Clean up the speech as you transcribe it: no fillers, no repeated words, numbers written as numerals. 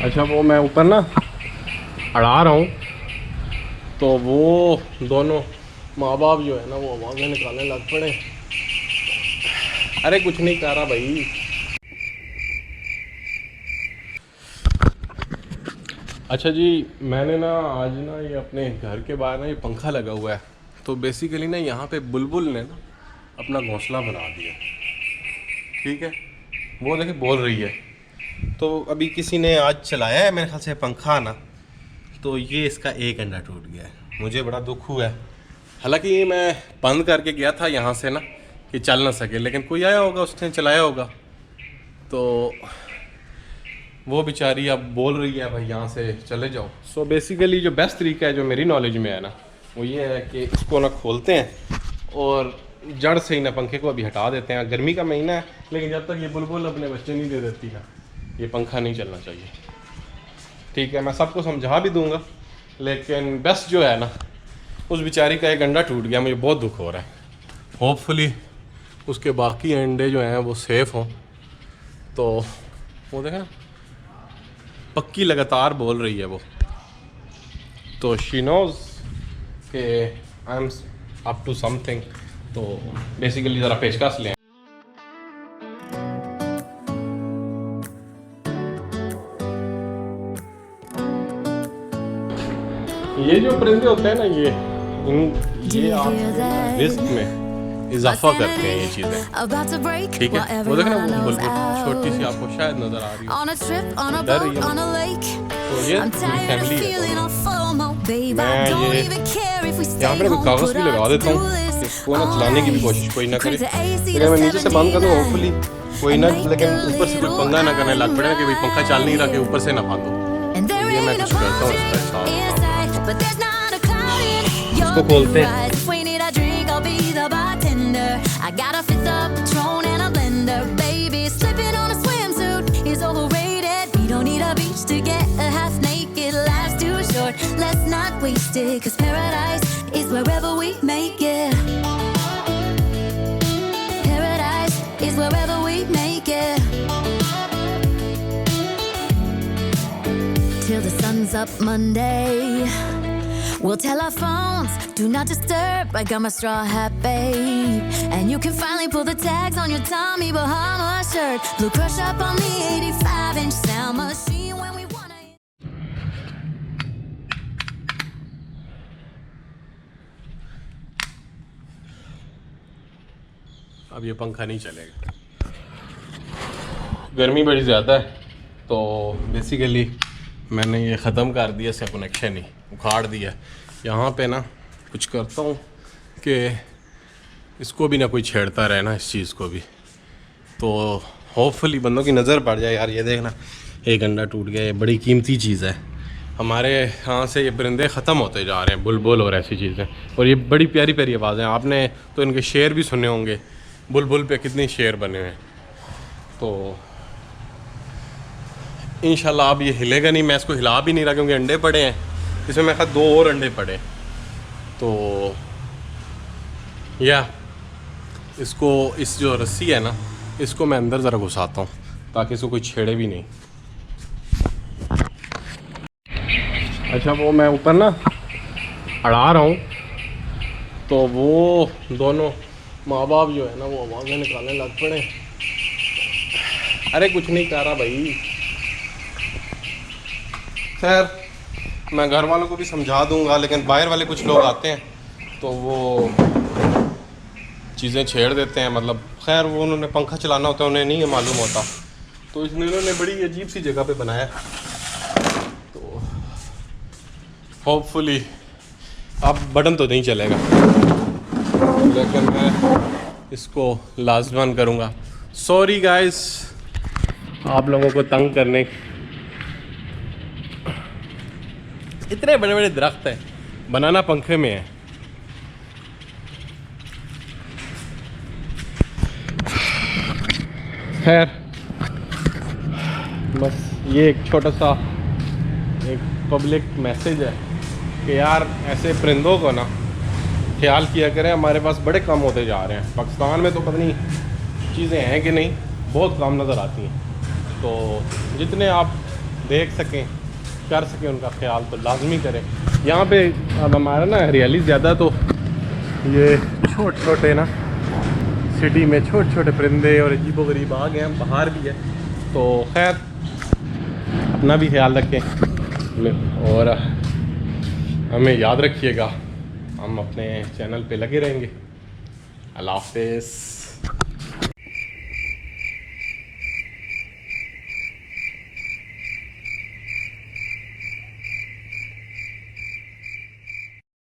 अच्छा वो मैं ऊपर ना अड़ा रहा हूँ तो वो दोनों माँ बाप जो है ना वो आवाज़ें निकालने लग पड़े। अरे कुछ नहीं कर रहा भाई। अच्छा जी, मैंने ना आज ना ये अपने घर के बाहर ना ये पंखा लगा हुआ है, तो बेसिकली ना यहाँ पे बुलबुल ने ना अपना घोंसला बना दिया। ठीक है, वो देखिए बोल रही है। तो अभी किसी ने आज चलाया है मेरे ख्याल से पंखा ना, तो ये इसका एक अंडा टूट गया है। मुझे बड़ा दुख हुआ है। हालांकि ये मैं बंद करके गया था यहाँ से ना कि चल ना सके, लेकिन कोई आया होगा उसने चलाया होगा, तो वो बेचारी अब बोल रही है भाई यहाँ से चले जाओ। सो बेसिकली जो बेस्ट तरीका है जो मेरी नॉलेज में है ना वो ये है कि इसको ना खोलते हैं और जड़ से ही ना पंखे को अभी हटा देते हैं। गर्मी का महीना है, लेकिन जब तक ये बुलबुल अपने बच्चे नहीं दे देती ना ये पंखा नहीं चलना चाहिए। ठीक है, मैं सबको समझा भी दूंगा, लेकिन बेस्ट जो है ना उस बेचारी का एक अंडा टूट गया, मुझे बहुत दुख हो रहा है। होपफुली उसके बाकी अंडे जो हैं वो सेफ़ हों। तो वो देखें ना, पक्की लगातार बोल रही है वो, तो शी नोज़ कि I am up to something. तो बेसिकली ज़रा पेशकश लें। ये जो परिंदे होते हैं ना ये आप रिस्क में इजाफा करते हैं ये चीज़ें। ठीक है, वो देखो ना वो बुलबुल छोटी सी आपको शायद नज़र आ रही है, डर रही है। तो ये पूरी फैमिली है। मैं ये यहाँ पर कागज़ भी लगा देता हूँ कि इसको ना चलाने की भी कोशिश कोई ना करे, लेकिन मैं नीचे से बंद कर दूँ होपफुली कोई ना, लेकिन ऊपर से कोई पंगा ना करने लग पड़े कि भाई पंखा चल नहीं रहा कि ऊपर से ना बांधो। तो ये मैं कुछ करता हूँ इसका इसको खोलते हैं। I got a fifth of Patron and a blender, baby. Slipping on a swimsuit is overrated. We don't need a beach to get a half naked. Life's too short, let's not waste it. 'Cause paradise is wherever we make it. Paradise is wherever we make it. Till the sun's up Monday, we'll tell our phones, do not disturb. I got my straw hat, babe. And you can finally pull the tags on your Tommy Bahama shirt. Blue crush up on the 85-inch sound machine when we wanna. अब ये पंखा नहीं चलेगा, गर्मी बड़ी ज़्यादा है, तो बेसिकली मैंने ये ख़त्म कर दिया, इसका कनेक्शन ही उखाड़ दिया। यहाँ पे ना कुछ करता हूँ कि इसको भी ना कोई छेड़ता रहे ना इस चीज़ को भी, तो होपफुली बंदों की नज़र पड़ जाए। यार ये देखना एक अंडा टूट गया, ये बड़ी कीमती चीज़ है। हमारे यहाँ से ये परिंदे ख़त्म होते जा रहे हैं, बुलबुल और ऐसी चीज़ें, और ये बड़ी प्यारी प्यारी आवाज़ें। आपने तो इनके शेर भी सुने होंगे, बुलबुल पे कितने शेर बने हुए हैं। तो इंशाल्लाह अब ये हिलेगा नहीं, मैं इसको हिला भी नहीं रहा क्योंकि अंडे पड़े हैं इसमें। मैं कहा 2 और अंडे पड़े, तो या इसको इस जो रस्सी है ना इसको मैं अंदर ज़रा घुसाता हूँ ताकि इसको कोई छेड़े भी नहीं। अच्छा वो मैं ऊपर ना अड़ा रहा हूँ तो वो दोनों माँ बाप जो है ना वो आवाज़ें निकालने लग पड़े। अरे कुछ नहीं कर रहा भाई। खैर मैं घर वालों को भी समझा दूंगा, लेकिन बाहर वाले कुछ लोग आते हैं तो वो चीज़ें छेड़ देते हैं। मतलब खैर वो उन्होंने पंखा चलाना होता है, उन्हें नहीं मालूम होता, तो इसलिए उन्होंने बड़ी अजीब सी जगह पे बनाया। तो होपफुली अब बटन तो नहीं चलेगा, लेकिन मैं इसको लाजमान करूँगा। सॉरी गाइस आप लोगों को तंग करने। इतने बड़े बड़े दरख्त हैं, बनाना पंखे में है। खैर बस ये एक छोटा सा एक पब्लिक मैसेज है कि यार ऐसे परिंदों को ना ख्याल किया करें। हमारे पास बड़े कम होते जा रहे हैं। पाकिस्तान में तो पता नहीं चीज़ें हैं कि नहीं, बहुत कम नज़र आती हैं। तो जितने आप देख सकें, कर सकें उनका ख्याल तो लाजमी करें। यहाँ पे अब हमारा ना हरियाली ज़्यादा, तो ये छोटे छोटे ना सिटी में छोटे छोटे परिंदे और अजीबोगरीब आ गए हैं, बाहर भी है। तो खैर अपना भी ख्याल रखें और हमें याद रखिएगा, हम अपने चैनल पे लगे रहेंगे। अल्लाह हाफ़िज़।